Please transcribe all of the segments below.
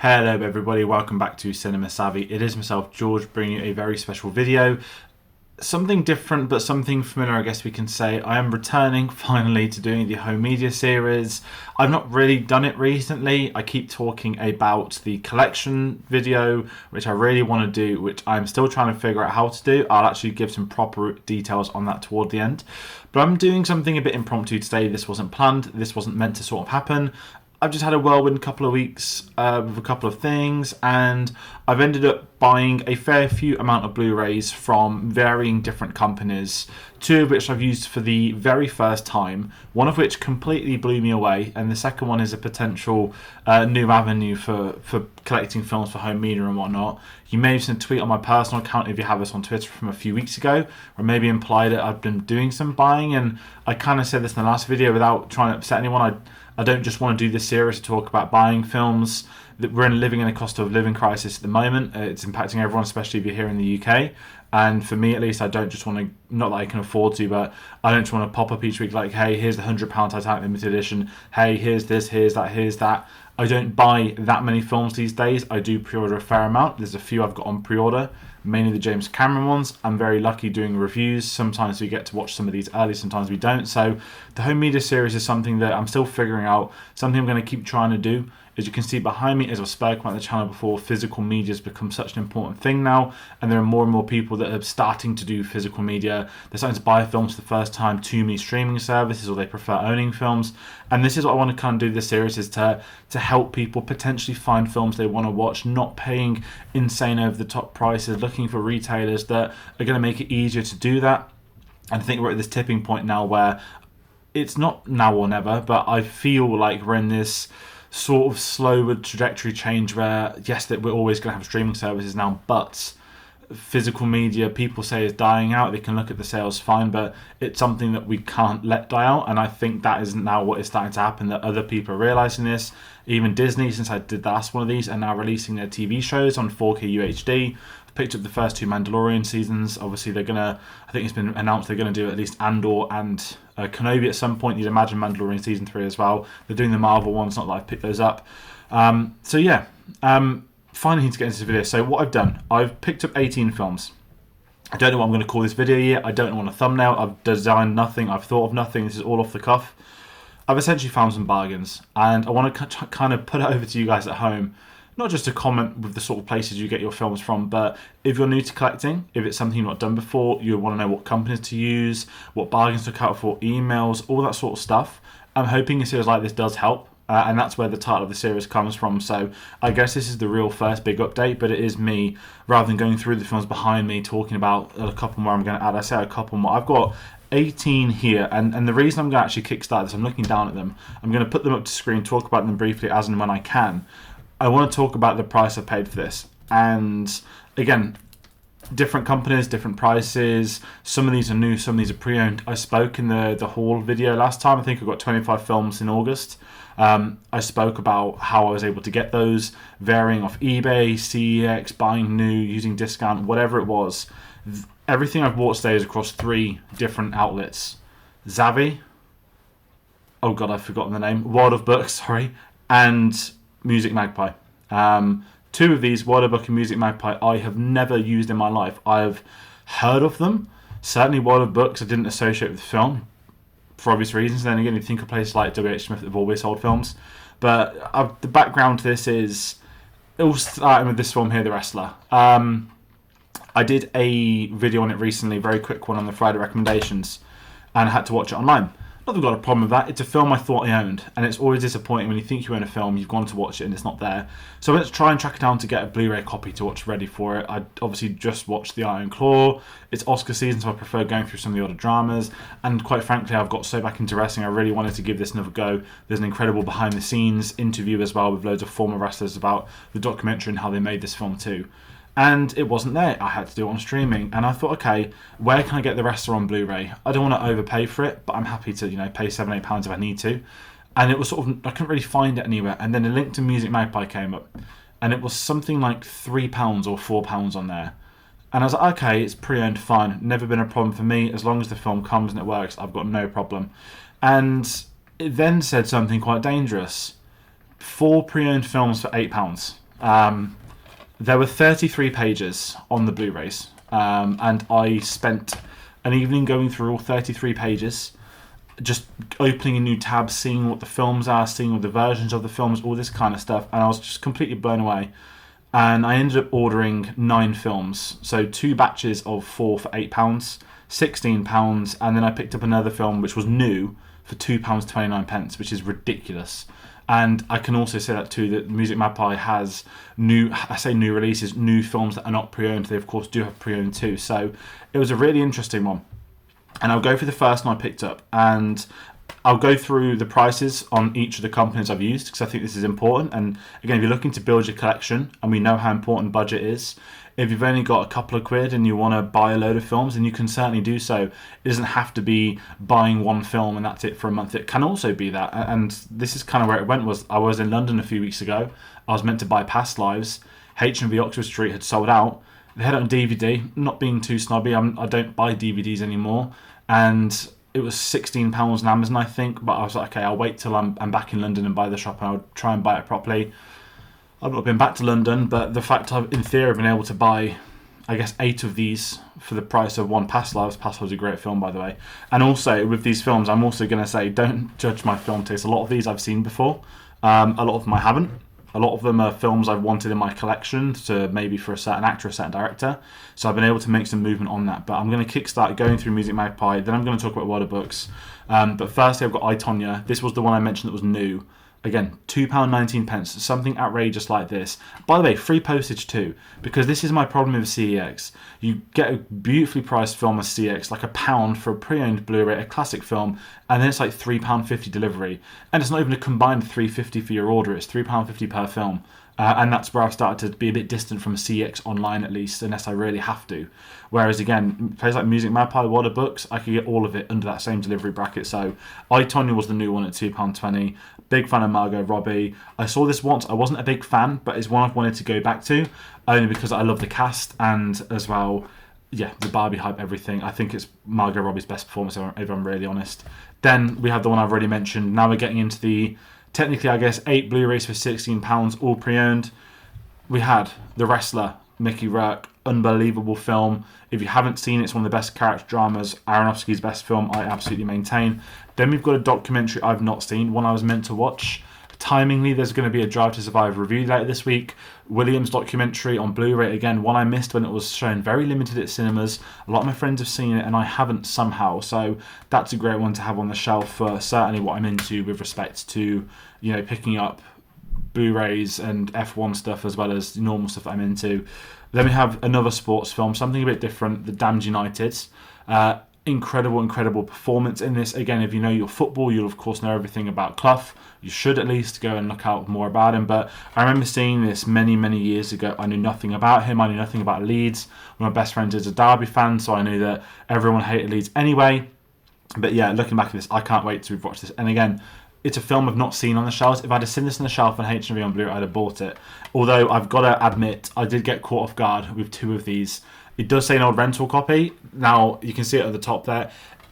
Hello everybody, welcome back to Cinema Savvy. It is myself, George, bringing you a very special video. Something different, but something familiar, I guess we can say. I am returning, finally, to doing the home media series. I've not really done it recently. I keep talking about the collection video, which I really want to do, which I'm still trying to figure out how to do. I'll actually give some proper details on that toward the end. But I'm doing something a bit impromptu today. This wasn't planned. This wasn't meant to sort of happen. I've just had a whirlwind couple of weeks with a couple of things, and I've ended up buying a fair few amount of Blu-Rays from varying different companies, two of which I've used for the very first time, one of which completely blew me away, and the second one is a potential new avenue for collecting films for home media and whatnot. You may have seen a tweet on my personal account, if you have us on Twitter, from a few weeks ago, or maybe implied that I've been doing some buying, and I kind of said this in the last video without trying to upset anyone. I don't just want to do this series to talk about buying films. That we're living in a cost of living crisis at the moment. It's impacting everyone, especially if you're here in the UK. And for me, at least, I don't just want to, not that I can afford to, but I don't just want to pop up each week like, hey, here's the £100 Titanic Limited Edition. Hey, here's this, here's that, here's that. I don't buy that many films these days. I do pre-order a fair amount. There's a few I've got on pre-order, mainly the James Cameron ones. I'm very lucky doing reviews. Sometimes we get to watch some of these early, sometimes we don't. So the home media series is something that I'm still figuring out, something I'm going to keep trying to do. As you can see behind me, as I've spoken about the channel before, physical media has become such an important thing now, and there are more and more people that are starting to do physical media. They're starting to buy films for the first time, too many streaming services, or they prefer owning films. And this is what I want to kind of do this series, is to help people potentially find films they want to watch, not paying insane over the top prices, looking for retailers that are going to make it easier to do that. And I think we're at this tipping point now where it's not now or never, but I feel like we're in this sort of slow trajectory change where, yes, that we're always going to have streaming services now, but physical media, people say, is dying out. They can look at the sales fine, but it's something that we can't let die out, and I think that is now what is starting to happen, that other people are realising this. Even Disney, since I did the last one of these, are now releasing their TV shows on 4K UHD. I've picked up the first two Mandalorian seasons. Obviously, they're going to, I think it's been announced they're going to do at least Andor and Kenobi at some point. You'd imagine Mandalorian Season 3 as well. They're doing the Marvel ones, not that I've picked those up. So yeah, finally need to get into this video. So what I've done, I've picked up 18 films. I don't know what I'm going to call this video yet. I don't know what a thumbnail. I've designed nothing. I've thought of nothing. This is all off the cuff. I've essentially found some bargains, and I want to kind of put it over to you guys at home. Not just to comment with the sort of places you get your films from, but if you're new to collecting, if it's something you've not done before, you want to know what companies to use, what bargains to look out for, emails, all that sort of stuff. I'm hoping a series like this does help, and that's where the title of the series comes from. So I guess this is the real first big update, but it is me, rather than going through the films behind me, talking about a couple more I'm going to add. I say a couple more. I've got 18 here, and the reason I'm going to actually kickstart this, I'm looking down at them. I'm going to put them up to screen, talk about them briefly as and when I can. I want to talk about the price I paid for this, and again, different companies, different prices. Some of these are new, some of these are pre-owned. I spoke in the haul video last time. I think I got 25 films in August. I spoke about how I was able to get those, varying off eBay, CEX, buying new, using discount, whatever it was. Everything I've bought today is across 3 different outlets. Zavvi, oh god, I've forgotten the name, World of Books, sorry, and Music Magpie. 2 of these, World of Book and Music Magpie, I have never used in my life. I've heard of them. Certainly World of Books I didn't associate with the film, for obvious reasons. Then again, you think of places like W.H. Smith that have always sold films. But the background to this is, it all started with this film here, The Wrestler. I did a video on it recently, very quick one on the Friday recommendations, and I had to watch it online. Not that I've got a problem with that. It's a film I thought I owned, and it's always disappointing when you think you own a film, you've gone to watch it and it's not there. So I went to try and track it down to get a Blu-ray copy to watch ready for it. I obviously just watched The Iron Claw. It's Oscar season, so I prefer going through some of the other dramas, and quite frankly, I've got so back into wrestling, I really wanted to give this another go. There's an incredible behind-the-scenes interview as well with loads of former wrestlers about the documentary and how they made this film too. And it wasn't there. I had to do it on streaming, and I thought, okay, where can I get The Wrestler on Blu-ray? I don't want to overpay for it, but I'm happy to, pay £7-8 if I need to. And it was sort of, I couldn't really find it anywhere. And then a link to Music Magpie came up, and it was something like £3 or £4 on there. And I was like, okay, it's pre-owned, fine. Never been a problem for me. As long as the film comes and it works, I've got no problem. And it then said something quite dangerous. 4 pre-owned films for £8. There were 33 pages on the Blu-rays, and I spent an evening going through all 33 pages, just opening a new tab, seeing what the films are, seeing all the versions of the films, all this kind of stuff, and I was just completely blown away. And I ended up ordering 9 films, so 2 batches of 4 for £8, £16, and then I picked up another film which was new for £2.29, which is ridiculous. And I can also say that too, that Music Magpie has new releases, new films that are not pre-owned. They of course do have pre-owned too. So it was a really interesting one. And I'll go through the first one I picked up, and I'll go through the prices on each of the companies I've used, because I think this is important. And again, if you're looking to build your collection, and we know how important budget is, if you've only got a couple of quid and you want to buy a load of films, then you can certainly do so. It doesn't have to be buying one film and that's it for a month. It can also be that. And this is kind of where it went. I was in London a few weeks ago. I was meant to buy Past Lives. H&V Oxford Street had sold out. They had it on DVD. Not being too snobby, I don't buy DVDs anymore. And it was £16 on Amazon, I think. But I was like, okay, I'll wait till I'm back in London and buy the shop, and I'll try and buy it properly. I've not been back to London, but the fact I've, in theory, been able to buy, I guess, 8 of these for the price of one. Past Lives. Past Lives is a great film, by the way. And also, with these films, I'm also going to say, don't judge my film taste. A lot of these I've seen before. A lot of them I haven't. A lot of them are films I've wanted in my collection, to maybe for a certain actor, a certain director. So I've been able to make some movement on that. But I'm going to kickstart going through Music Magpie. Then I'm going to talk about World of Books. But firstly, I've got I, Tonya. This was the one I mentioned that was new. Again, £2.19, something outrageous like this. By the way, free postage too, because this is my problem with CEX. You get a beautifully priced film of CEX, like £1 for a pre-owned Blu-ray, a classic film, and then it's like £3.50 delivery. And it's not even a combined £3.50 for your order, it's £3.50 per film. And that's where I've started to be a bit distant from CEX online, at least, unless I really have to. Whereas, again, places like Music Magpie, World of Books, I could get all of it under that same delivery bracket. So, I, Tonya was the new one at £2.20. Big fan of Margot Robbie. I saw this once. I wasn't a big fan, but it's one I've wanted to go back to, only because I love the cast and, as well, yeah, the Barbie hype, everything. I think it's Margot Robbie's best performance, if I'm really honest. Then we have the one I've already mentioned. Now we're getting into the, technically, I guess, 8 Blu-rays for £16, all pre-owned. We had The Wrestler, Mickey Rourke, unbelievable film. If you haven't seen it, it's one of the best character dramas. Aronofsky's best film, I absolutely maintain. Then we've got a documentary I've not seen, one I was meant to watch. Timingly, there's going to be a Drive to Survive review later this week. Williams documentary on Blu-ray, again, one I missed when it was shown, very limited at cinemas. A lot of my friends have seen it and I haven't somehow, so that's a great one to have on the shelf for certainly what I'm into with respect to, you know, picking up Blu-rays and F1 stuff as well as the normal stuff that I'm into. Then we have another sports film, something a bit different, The Damned United. Incredible performance in this. Again, if you know your football, you'll of course know everything about Clough. You should at least go and look out more about him. But I remember seeing this many years ago. I knew nothing about him. I knew nothing about Leeds. One of my best friends is a Derby fan, so I knew that everyone hated Leeds anyway. But yeah, looking back at this, I can't wait to watch this. And again, it's a film I've not seen on the shelves. If I'd have seen this on the shelf on H&V on Blu-ray, I'd have bought it. Although I've got to admit, I did get caught off guard with 2 of these. It does say an old rental copy. Now, you can see it at the top there.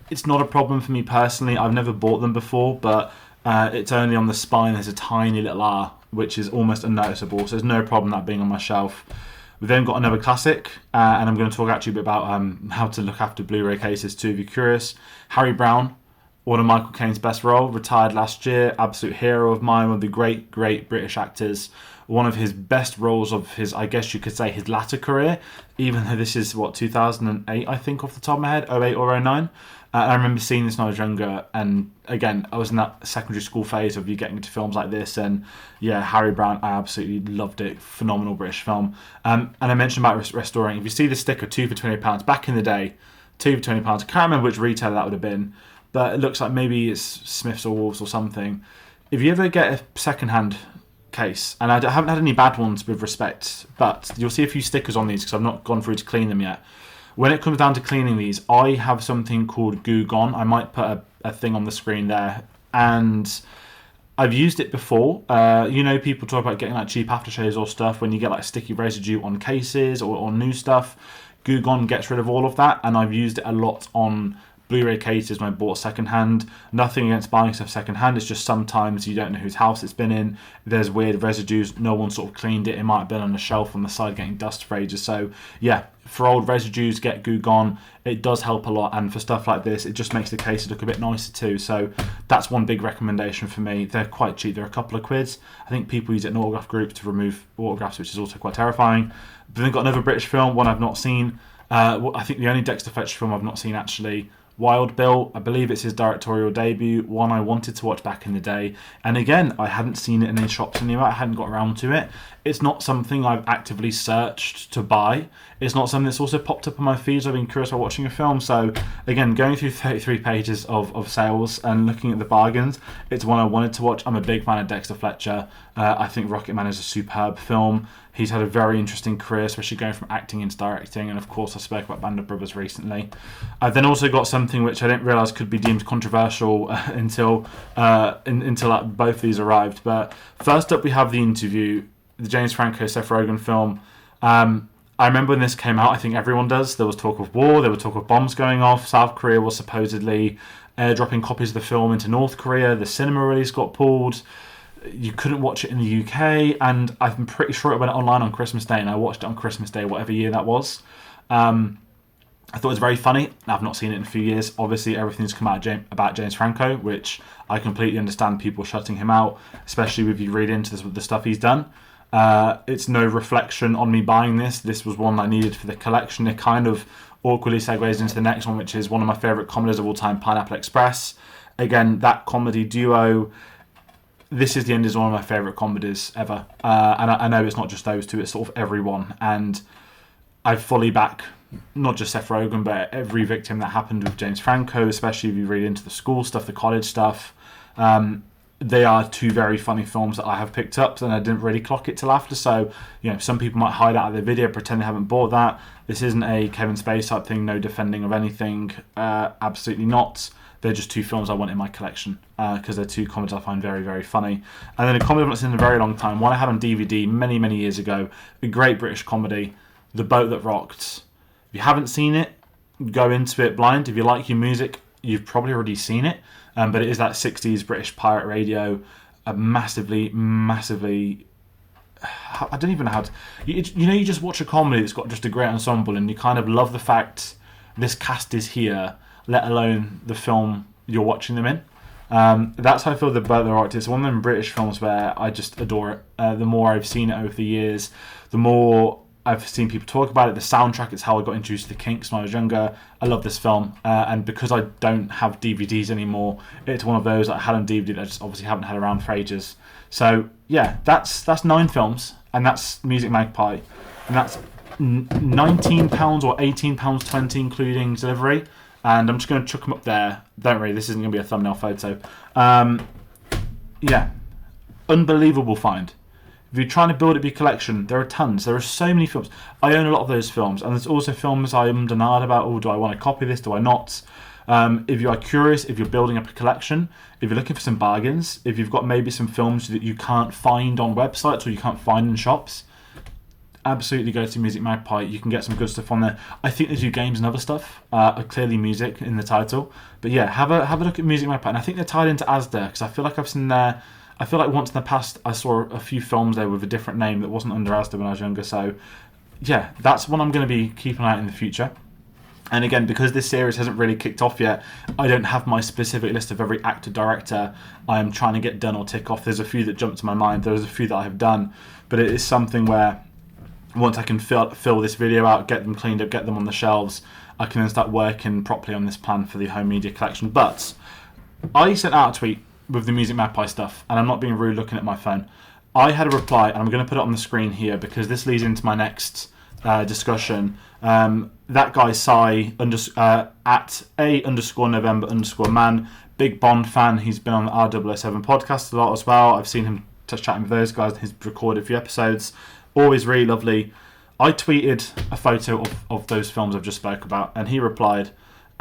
It's not a problem for me personally. I've never bought them before, but it's only on the spine. There's a tiny little R, which is almost unnoticeable. So there's no problem that being on my shelf. We've then got another classic, and I'm going to talk actually a bit about how to look after Blu-ray cases too, if you're curious. Harry Brown, one of Michael Caine's best role, retired last year, absolute hero of mine, one of the great British actors. One of his best roles of his, I guess you could say, his latter career, even though this is, 2008, I think, off the top of my head, 08 or 09. I remember seeing this when I was younger, and again, I was in that secondary school phase of you getting into films like this, and yeah, Harry Brown, I absolutely loved it. Phenomenal British film. And I mentioned about restoring. If you see the sticker, 2 for £20, back in the day, 2 for £20, I can't remember which retailer that would have been, but it looks like maybe it's Smiths or Wolves or something. If you ever get a second-hand case, and I haven't had any bad ones with respect, but you'll see a few stickers on these because I've not gone through to clean them yet. When it comes down to cleaning these, I have something called Goo Gone. I might put a thing on the screen there, and I've used it before. You know, people talk about getting like cheap aftershaves or stuff when you get like sticky residue on cases or on new stuff. Goo Gone gets rid of all of that, and I've used it a lot on Blu-ray cases when I bought secondhand. Nothing against buying stuff secondhand. It's just sometimes you don't know whose house it's been in. There's weird residues. No one sort of cleaned it. It might have been on a shelf on the side getting dust for ages. So yeah, for old residues, get goo gone. It does help a lot, and for stuff like this, it just makes the case look a bit nicer too. So that's one big recommendation for me. They're quite cheap. They're a couple of quids. I think people use it in autograph groups to remove autographs, which is also quite terrifying. But they've got another British film, one I've not seen. I think the only Dexter Fletcher film I've not seen actually, Wild Bill. I believe it's his directorial debut, one I wanted to watch back in the day. And again, I hadn't seen it in any shops anywhere. I hadn't got around to it. It's not something I've actively searched to buy. It's not something that's also popped up on my feeds. I've been curious about watching a film. So again, going through 33 pages of sales and looking at the bargains, it's one I wanted to watch. I'm a big fan of Dexter Fletcher. I think Rocketman is a superb film. He's had a very interesting career, especially going from acting into directing. And of course, I spoke about Band of Brothers recently. I've then also got something which I didn't realise could be deemed controversial until both these arrived. But first up, we have The Interview, the James Franco, Seth Rogen film. I remember when this came out, I think everyone does. There was talk of war, there was talk of bombs going off. South Korea was supposedly airdropping copies of the film into North Korea. The cinema release got pulled. You couldn't watch it in the UK, and I'm pretty sure it went online on Christmas Day, and I watched it on Christmas Day, whatever year that was. I thought it was very funny. I've not seen it in a few years. Obviously, everything's come out about James Franco, which I completely understand people shutting him out, especially if you read into the stuff he's done. It's no reflection on me buying this. This was one I needed for the collection. It kind of awkwardly segues into the next one, which is one of my favourite comedies of all time, Pineapple Express. Again, that comedy duo, This Is the End is one of my favourite comedies ever. And I know it's not just those two, it's sort of everyone. And I fully back not just Seth Rogen, but every victim that happened with James Franco, especially if you read into the school stuff, the college stuff. They are two very funny films that I have picked up, and I didn't really clock it till after. So, some people might hide out of their video, pretend they haven't bought that. This isn't a Kevin Spacey type thing, no defending of anything. Absolutely not. They're just two films I want in my collection because they're two comedies I find very, very funny. And then a comedy I've not seen in a very long time, one I had on DVD many, many years ago, a great British comedy, The Boat That Rocked. If you haven't seen it, go into it blind. If you like your music, you've probably already seen it. But it is that 60s British pirate radio, a massively, I don't even know how to... You just watch a comedy that's got just a great ensemble and you kind of love the fact this cast is here, let alone the film you're watching them in. That's how I feel about The Rocked. It's one of them British films where I just adore it. The more I've seen it over the years, the more I've seen people talk about it. The soundtrack is how I got introduced to the Kinks when I was younger. I love this film, and because I don't have DVDs anymore, it's one of those that I had on DVD that I just obviously haven't had around for ages. So yeah, that's 9 films, and that's Music Magpie, and that's £19 or £18.20 including delivery. And I'm just going to chuck them up there. Don't worry, this isn't going to be a thumbnail photo. Yeah, unbelievable find. If you're trying to build up your collection, there are tons. There are so many films. I own a lot of those films, and there's also films I'm denied about. Oh, do I want to copy this? Do I not? If you are curious, if you're building up a collection, if you're looking for some bargains, if you've got maybe some films that you can't find on websites or you can't find in shops, absolutely go to Music Magpie. You can get some good stuff on there. I think they do games and other stuff. Clearly music in the title. But yeah, have a look at Music Magpie. And I think they're tied into Asda, because I feel like I've seen there... I feel like once in the past I saw a few films there with a different name that wasn't under Asda when I was younger. So yeah, that's one I'm going to be keeping an eye out in the future. And again, because this series hasn't really kicked off yet, I don't have my specific list of every actor, director I am trying to get done or tick off. There's a few that jump to my mind. There's a few that I have done. But it is something where once I can fill this video out, get them cleaned up, get them on the shelves, I can then start working properly on this plan for the home media collection. But I sent out a tweet with the Music Magpie stuff, and I'm not being rude looking at my phone. I had a reply, and I'm going to put it on the screen here because this leads into my next discussion. That guy, Sai, at _November_man, big Bond fan. He's been on the R007 podcast a lot as well. I've seen him chatting with those guys. He's recorded a few episodes. Always really lovely. I tweeted a photo of those films I've just spoke about, and he replied,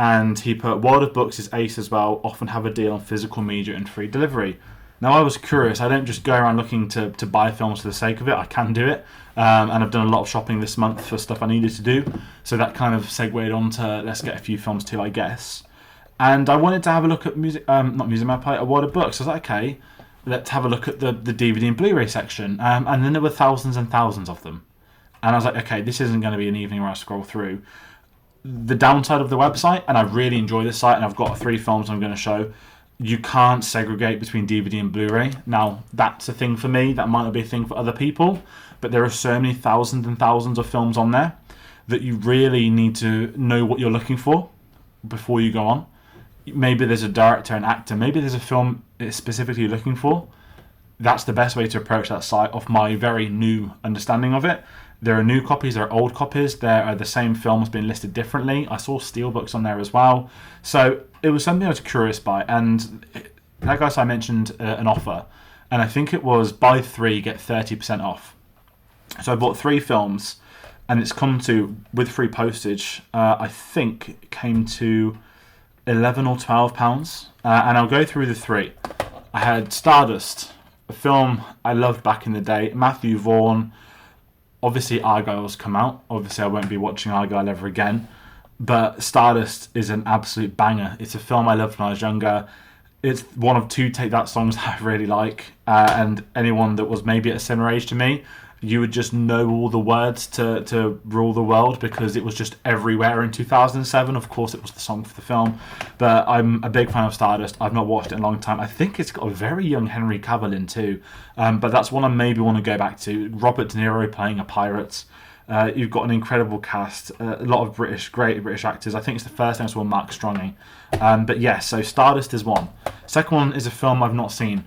and he put, World of Books is ace as well, often have a deal on physical media and free delivery. Now, I was curious. I don't just go around looking to buy films for the sake of it. I can do it. And I've done a lot of shopping this month for stuff I needed to do. So that kind of segued on to let's get a few films too, I guess. And I wanted to have a look at not Music Map, a World of Books. I was like, okay, let's have a look at the DVD and Blu-ray section. And then there were thousands and thousands of them. And I was like, okay, this isn't going to be an evening where I scroll through. The downside of the website, and I really enjoy this site, and I've got 3 films I'm going to show, you can't segregate between DVD and Blu-ray. Now, that's a thing for me. That might not be a thing for other people. But there are so many thousands and thousands of films on there that you really need to know what you're looking for before you go on. Maybe there's a director and actor. Maybe there's a film it's specifically looking for. That's the best way to approach that site off my very new understanding of it. There are new copies, there are old copies, there are the same films being listed differently. I saw steelbooks on there as well. So it was something I was curious by. And like I mentioned an offer. And I think it was buy 3, get 30% off. So I bought 3 films and it's come to, with free postage, I think it came to £11 or £12. And I'll go through the 3. I had Stardust, a film I loved back in the day. Matthew Vaughn. Obviously, Argyle's come out. Obviously, I won't be watching Argyle ever again. But Stardust is an absolute banger. It's a film I loved when I was younger. It's one of 2 Take That songs that I really like. And anyone that was maybe at a similar age to me, you would just know all the words to Rule the World because it was just everywhere in 2007. Of course, it was the song for the film. But I'm a big fan of Stardust. I've not watched it in a long time. I think it's got a very young Henry Cavill in too. But that's one I maybe want to go back to. Robert De Niro playing a pirate. You've got an incredible cast. A lot of great British actors. I think it's the first time I saw Mark Strong. But yes, so Stardust is one. Second one is a film I've not seen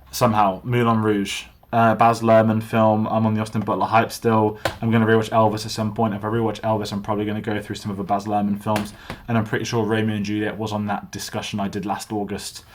somehow. Moulin Rouge. Baz Luhrmann film. I'm on the Austin Butler hype still. I'm going to rewatch Elvis at some point. If I rewatch Elvis, I'm probably going to go through some of the Baz Luhrmann films. And I'm pretty sure Romeo and Juliet was on that discussion I did last August.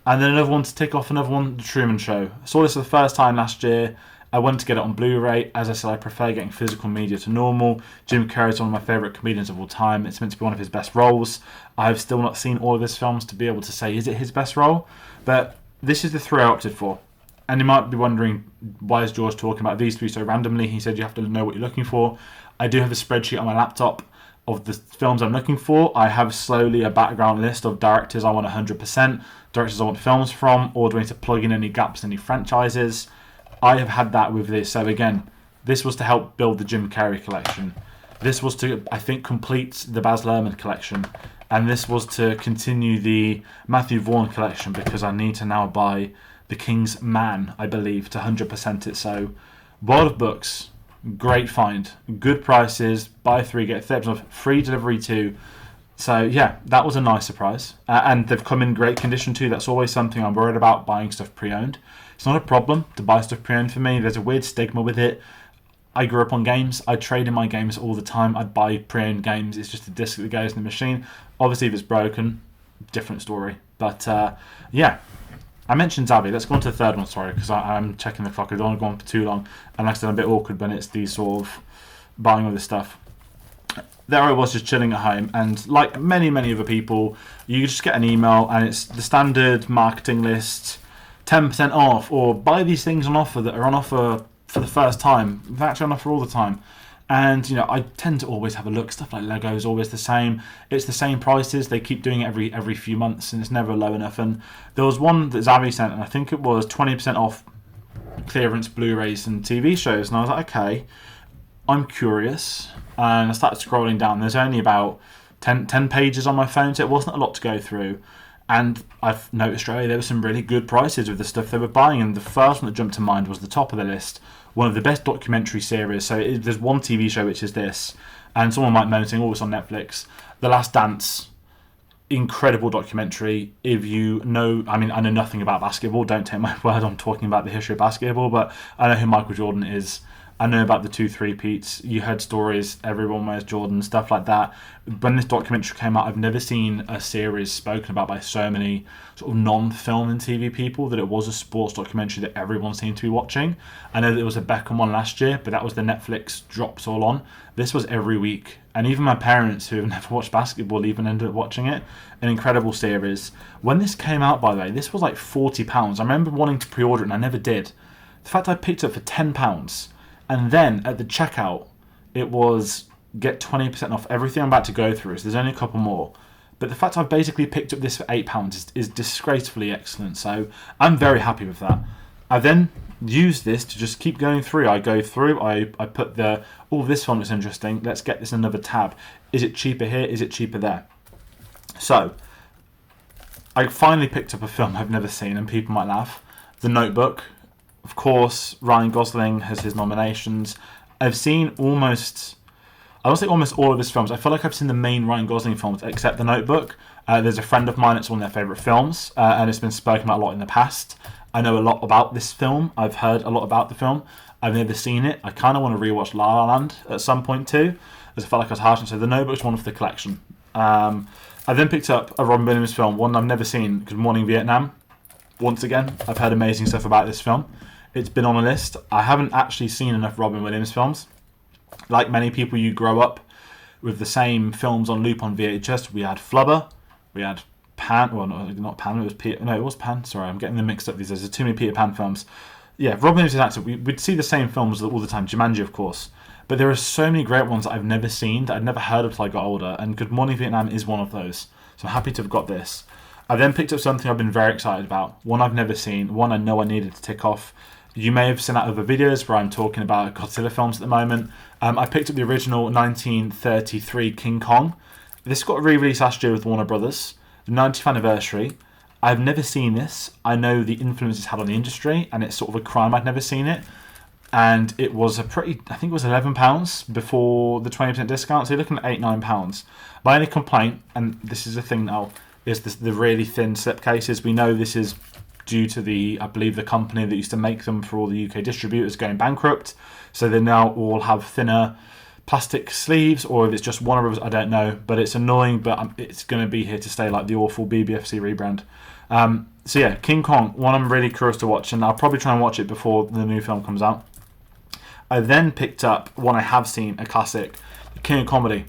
And then another one to tick off, another one, The Truman Show. I saw this for the first time last year. I went to get it on Blu-ray. As I said, I prefer getting physical media to normal. Jim Carrey is one of my favourite comedians of all time. It's meant to be one of his best roles. I've still not seen all of his films to be able to say, is it his best role? But this is the 3 I opted for. And you might be wondering, why is George talking about these 3 so randomly? He said you have to know what you're looking for. I do have a spreadsheet on my laptop of the films I'm looking for. I have slowly a background list of directors I want 100%, directors I want films from, or do I need to plug in any gaps, any franchises? I have had that with this. So again, this was to help build the Jim Carrey collection. This was to, I think, complete the Baz Luhrmann collection. And this was to continue the Matthew Vaughn collection because I need to now buy The King's Man, I believe, to 100% it. So, World of Books, great find, good prices, buy 3, get 30% off, free delivery too. So, yeah, that was a nice surprise. And they've come in great condition too. That's always something I'm worried about, buying stuff pre-owned. It's not a problem to buy stuff pre-owned for me. There's a weird stigma with it. I grew up on games. I trade in my games all the time. I'd buy pre-owned games. It's just a disc that goes in the machine. Obviously, if it's broken, different story. But, yeah. I mentioned Zabby. Let's go on to the third one, sorry, because I'm checking the clock. I don't want to go on for too long. And like I said, I'm a bit awkward when it's these sort of buying all this stuff. There I was just chilling at home, and like many other people, you just get an email and it's the standard marketing list, 10% off, or buy these things on offer that are on offer for the first time. They're actually on offer all the time. And, you know, I tend to always have a look. Stuff like Lego is always the same. It's the same prices. They keep doing it every few months, and it's never low enough. And there was one that Zabby sent, and I think it was 20% off clearance Blu-rays and TV shows. And I was like, okay, I'm curious. And I started scrolling down. There's only about 10 pages on my phone, so it wasn't a lot to go through. And I've noticed straight away there were some really good prices with the stuff they were buying. And the first one that jumped to mind was the top of the list. One of the best documentary series. So there's one TV show which is this, and someone might moan saying, "Oh, it's on Netflix." The Last Dance, incredible documentary. If you know, I mean, I know nothing about basketball. Don't take my word on talking about the history of basketball, but I know who Michael Jordan is. I know about the 2 3-peats. You heard stories, everyone wears Jordan, stuff like that. When this documentary came out, I've never seen a series spoken about by so many sort of non-film and TV people that it was a sports documentary that everyone seemed to be watching. I know there was a Beckham one last year, but that was the Netflix drops all on. This was every week. And even my parents, who have never watched basketball, even ended up watching it. An incredible series. When this came out, by the way, this was like £40. I remember wanting to pre-order it and I never did. The fact I picked it up for £10, and then at the checkout, it was get 20% off everything I'm about to go through. So there's only a couple more. But the fact I've basically picked up this for £8 is disgracefully excellent. So I'm very happy with that. I then use this to just keep going through. I go through, I put this film looks interesting. Let's get this in another tab. Is it cheaper here? Is it cheaper there? So I finally picked up a film I've never seen, and people might laugh. The Notebook. Of course, Ryan Gosling has his nominations. I've seen almost all of his films. I feel like I've seen the main Ryan Gosling films, except The Notebook. There's a friend of mine, it's one of their favourite films, and it's been spoken about a lot in the past. I know a lot about this film. I've heard a lot about the film. I've never seen it. I kind of want to rewatch La La Land at some point too, as I felt like I was harsh. And so The Notebook's one for the collection. I then picked up a Robin Williams film, one I've never seen, Good Morning Vietnam. Once again, I've heard amazing stuff about this film. It's been on a list. I haven't actually seen enough Robin Williams films. Like many people, you grow up with the same films on loop on VHS. We had Flubber, we had Pan. Well, no, not Pan. It was Peter. No, it was Pan. Sorry, I'm getting them mixed up. There's too many Peter Pan films. Yeah, Robin Williams is an actor. We'd see the same films all the time. Jumanji, of course. But there are so many great ones that I've never seen, that I'd never heard of till I got older. And Good Morning Vietnam is one of those. So I'm happy to have got this. I then picked up something I've been very excited about. One I've never seen. One I know I needed to tick off. You may have seen out other videos where I'm talking about Godzilla films at the moment. I picked up the original 1933 King Kong. This got re-released last year with Warner Brothers, the 90th anniversary. I've never seen this. I know the influence it's had on the industry, and it's sort of a crime I'd never seen it. And it was I think it was £11 before the 20% discount, so you're looking at £8-9. My only complaint, and this is the thing now, is the really thin slipcases. We know this is due to I believe the company that used to make them for all the UK distributors going bankrupt. So they now all have thinner plastic sleeves, or if it's just one of us, I don't know. But it's annoying, but it's going to be here to stay, like the awful BBFC rebrand. So yeah, King Kong, one I'm really curious to watch, and I'll probably try and watch it before the new film comes out. I then picked up one I have seen, a classic, The King of Comedy.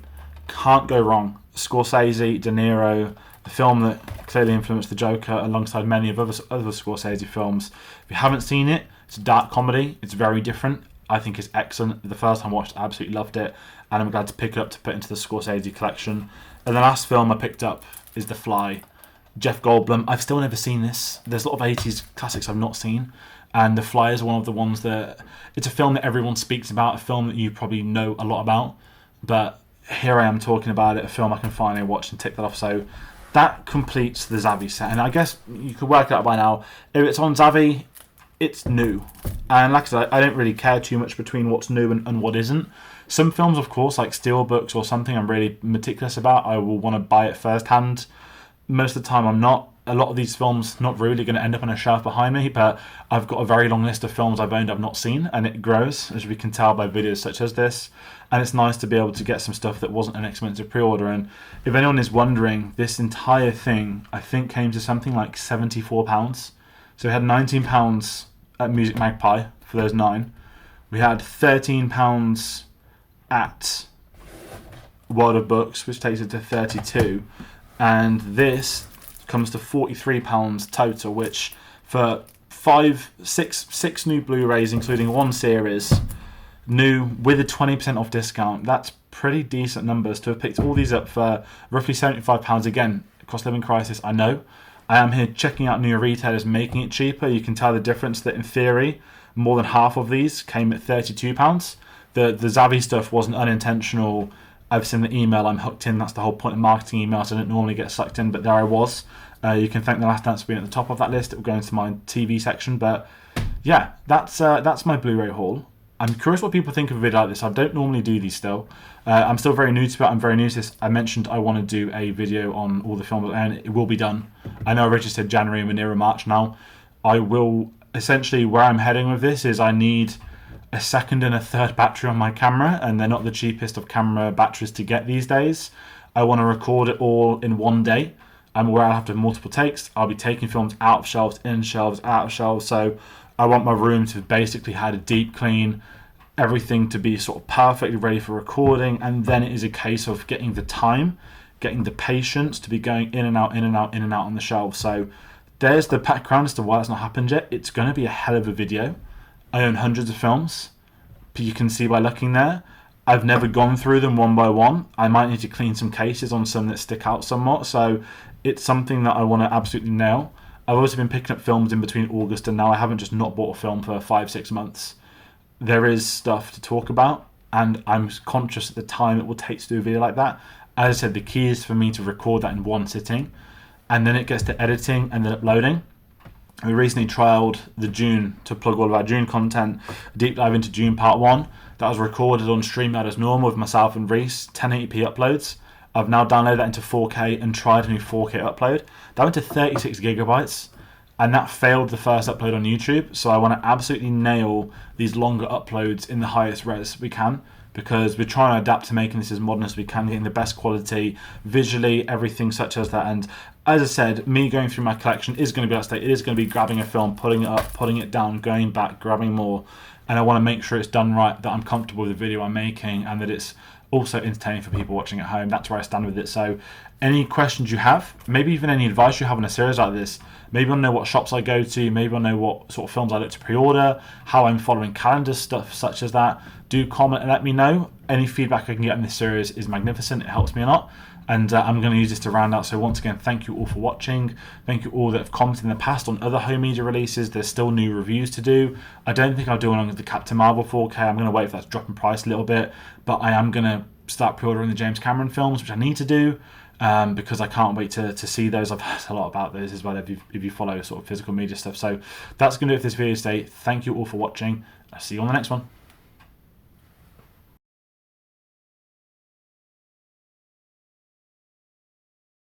Can't go wrong. Scorsese, De Niro, the film that clearly influenced The Joker alongside many of other Scorsese films. If you haven't seen it, it's a dark comedy. It's very different. I think it's excellent. The first time I watched it, I absolutely loved it, and I'm glad to pick it up to put into the Scorsese collection. And the last film I picked up is The Fly. Jeff Goldblum. I've still never seen this. There's a lot of 80s classics I've not seen, and The Fly is one of the ones that... It's a film that everyone speaks about, a film that you probably know a lot about, but here I am talking about it, a film I can finally watch and tick that off. So that completes the Zavvi set, and I guess you could work it out by now. If it's on Zavvi, it's new, and like I said, I don't really care too much between what's new and what isn't. Some films, of course, like Steelbooks or something, I'm really meticulous about. I will want to buy it first hand. Most of the time I'm not. A lot of these films not really going to end up on a shelf behind me, but I've got a very long list of films I've owned I've not seen, and it grows, as we can tell by videos such as this. And it's nice to be able to get some stuff that wasn't an expensive pre-order. And if anyone is wondering, this entire thing I think came to something like £74. So we had £19 at Music Magpie for those 9. We had £13 at World of Books, which takes it to 32, and this comes to £43 total, which for six new Blu-rays, including one series, new with a 20% off discount, that's pretty decent numbers to have picked all these up for roughly £75. Again, cost of living crisis, I know. I am here checking out new retailers making it cheaper. You can tell the difference that in theory, more than half of these came at £32. The Zavvi stuff wasn't unintentional. I've seen the email, I'm hooked in. That's the whole point of marketing emails. I don't normally get sucked in, but there I was. You can thank The Last Dance for being at the top of that list. It will go into my TV section. But yeah, that's my Blu-ray haul. I'm curious what people think of a video like this. I don't normally do these still. I'm still very new to it. I'm very new to this. I mentioned I want to do a video on all the films, and it will be done. I know I originally said January and we're near March now. I will, essentially, where I'm heading with this is I need a second and a third battery on my camera, and they're not the cheapest of camera batteries to get these days. I want to record it all in one day, and where I'll have to have multiple takes. I'll be taking films out of shelves, in shelves, out of shelves, so I want my room to basically had a deep clean, everything to be sort of perfectly ready for recording, and then it is a case of getting the time, getting the patience to be going in and out, in and out, in and out on the shelves. So there's the background as to why it's not happened yet. It's going to be a hell of a video. I own hundreds of films, but you can see by looking there, I've never gone through them one by one. I might need to clean some cases on some that stick out somewhat. So it's something that I want to absolutely nail. I've also been picking up films in between August and now. I haven't just not bought a film for 5-6 months. There is stuff to talk about, and I'm conscious of the time it will take to do a video like that. As I said, the key is for me to record that in one sitting, and then it gets to editing and then uploading. We recently trialed the June to plug all of our June content, a deep dive into June Part 1. That was recorded on StreamYard as normal with myself and Reese, 1080p uploads. I've now downloaded that into 4K and tried a new 4K upload. That went to 36 gigabytes, and that failed the first upload on YouTube. So I want to absolutely nail these longer uploads in the highest res we can, because we're trying to adapt to making this as modern as we can, getting the best quality, visually, everything such as that. And as I said, me going through my collection is going to be that state. It is going to be grabbing a film, putting it up, putting it down, going back, grabbing more. And I want to make sure it's done right, that I'm comfortable with the video I'm making, and that it's also entertaining for people watching at home. That's where I stand with it. So any questions you have, maybe even any advice you have on a series like this, maybe I know what shops I go to, maybe I know what sort of films I look to pre-order, how I'm following calendar stuff such as that, do comment and let me know. Any feedback I can get in this series is magnificent. It helps me a lot. And I'm going to use this to round out. So once again, thank you all for watching. Thank you all that have commented in the past on other home media releases. There's still new reviews to do. I don't think I'll do one on the Captain Marvel 4K. I'm going to wait for that to drop in price a little bit. But I am going to start pre-ordering the James Cameron films, which I need to do, because I can't wait to see those. I've heard a lot about those as well if you follow sort of physical media stuff. So that's going to do it for this video today. Thank you all for watching. I'll see you on the next one.